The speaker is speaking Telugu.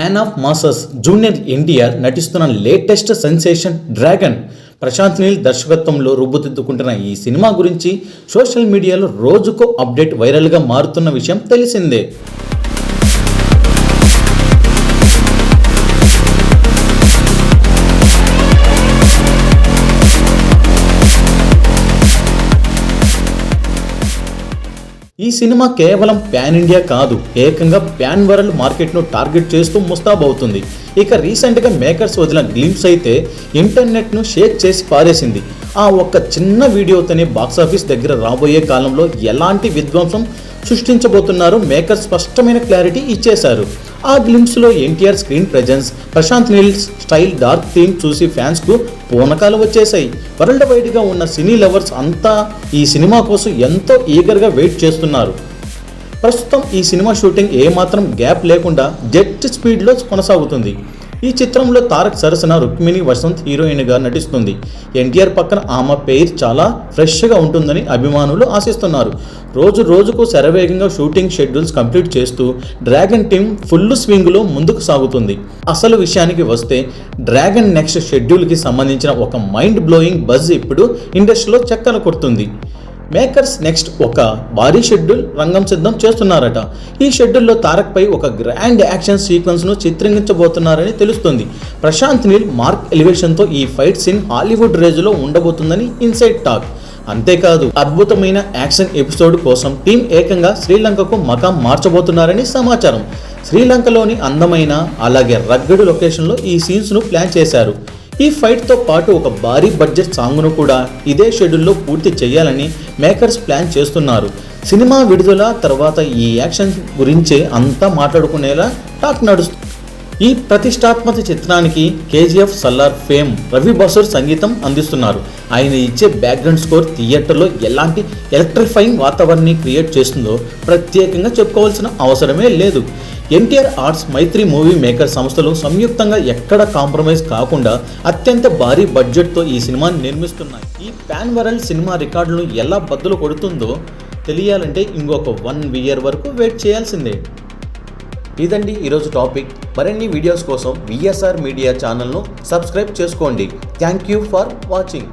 Man of masses junior NTR నటిస్తున్న latest sensation dragon Prashanth Neel దర్శకత్వంలో రూపుదిద్దుకుంటున్న ఈ సినిమా గురించి సోషల్ మీడియాలో రోజుకో అప్డేట్ వైరల్గా మారుతున్న విషయం తెలిసిందే. ఈ సినిమా కేవలం ప్యాన్ ఇండియా కాదు, ఏకంగా ప్యాన్ వరల్డ్ మార్కెట్ను టార్గెట్ చేస్తూ ముస్తాబవుతుంది. ఇక రీసెంట్గా మేకర్స్ వదిలిన గ్లింప్స్ అయితే ఇంటర్నెట్ను షేక్ చేసి పారేసింది. ఆ ఒక్క చిన్న వీడియోతోనే బాక్సాఫీస్ దగ్గర రాబోయే కాలంలో ఎలాంటి విధ్వంసం సృష్టించబోతున్నారో మేకర్స్ స్పష్టమైన క్లారిటీ ఇచ్చేశారు. ఆ గ్లింప్స్లో NTR screen presence, Prashanth Neel style dark theme చూసి ఫ్యాన్స్కు పూనకాలు వచ్చేసాయి. వరల్డ్ వైడ్గా ఉన్న సినీ లవర్స్ అంతా ఈ సినిమా కోసం ఎంతో ఈగర్గా వెయిట్ చేస్తున్నారు. ప్రస్తుతం ఈ సినిమా షూటింగ్ ఏమాత్రం గ్యాప్ లేకుండా జెట్ స్పీడ్లో కొనసాగుతుంది. ఈ చిత్రంలో తారక్ సరసన రుక్మిణి వసంత్ హీరోయిన్గా నటిస్తుంది. ఎన్టీఆర్ పక్కన ఆమె పేరు చాలా ఫ్రెష్గా ఉంటుందని అభిమానులు ఆశిస్తున్నారు. రోజుకు శరవేగంగా షూటింగ్ షెడ్యూల్స్ కంప్లీట్ చేస్తూ డ్రాగన్ టీమ్ ఫుల్ స్వింగ్లో ముందుకు సాగుతుంది. అసలు విషయానికి వస్తే డ్రాగన్ నెక్స్ట్ షెడ్యూల్కి సంబంధించిన ఒక మైండ్ బ్లోయింగ్ బజ్ ఇప్పుడు ఇండస్ట్రీలో చక్కన కొడుతుంది. మేకర్స్ నెక్స్ట్ ఒక భారీ షెడ్యూల్ రంగం సిద్ధం చేస్తున్నారట. ఈ షెడ్యూల్లో తారక్ పై ఒక గ్రాండ్ యాక్షన్ సీక్వెన్స్ను చిత్రీకరించబోతున్నారని తెలుస్తుంది. ప్రశాంత్ నీల్ మార్క్ ఎలివేషన్తో ఈ ఫైట్ సీన్ హాలీవుడ్ రేంజ్లో ఉండబోతుందని ఇన్సైడ్ టాక్. అంతేకాదు అద్భుతమైన యాక్షన్ ఎపిసోడ్ కోసం టీం ఏకంగా శ్రీలంకకు మకాం మార్చబోతున్నారని సమాచారం. శ్రీలంకలోని అందమైన అలాగే రగ్గడు లొకేషన్లో ఈ సీన్స్ను ప్లాన్ చేశారు. ఈ ఫైట్తో పాటు ఒక భారీ బడ్జెట్ సాంగ్ను కూడా ఇదే షెడ్యూల్లో పూర్తి చేయాలని మేకర్స్ ప్లాన్ చేస్తున్నారు. సినిమా విడుదల తర్వాత ఈ యాక్షన్ గురించే అంతా మాట్లాడుకునేలా టాక్ నడుస్తుంది. ఈ ప్రతిష్టాత్మక చిత్రానికి కేజీఎఫ్ సల్లార్ ఫేమ్ రవి బసూర్ సంగీతం అందిస్తున్నారు. ఆయన ఇచ్చే బ్యాక్గ్రౌండ్ స్కోర్ థియేటర్లో ఎలాంటి ఎలక్ట్రిఫైయింగ్ వాతావరణాన్ని క్రియేట్ చేస్తుందో ప్రత్యేకంగా చెప్పుకోవాల్సిన అవసరమే లేదు. ఎన్టీఆర్ ఆర్ట్స్ మైత్రి మూవీ మేకర్ సంస్థలు సంయుక్తంగా ఎక్కడ కాంప్రమైజ్ కాకుండా అత్యంత భారీ బడ్జెట్తో ఈ సినిమాని నిర్మిస్తున్నాయి. ఈ పాన్ వరల్డ్ సినిమా రికార్డులను ఎలా బద్దలు కొడుతుందో తెలియాలంటే ఇంకొక 1 year వరకు వెయిట్ చేయాల్సిందే. ఇదండి ఈరోజు టాపిక్. మరిన్ని వీడియోస్ కోసం విఎస్ఆర్ మీడియా ఛానల్ను సబ్స్క్రైబ్ చేసుకోండి. Thank you for watching.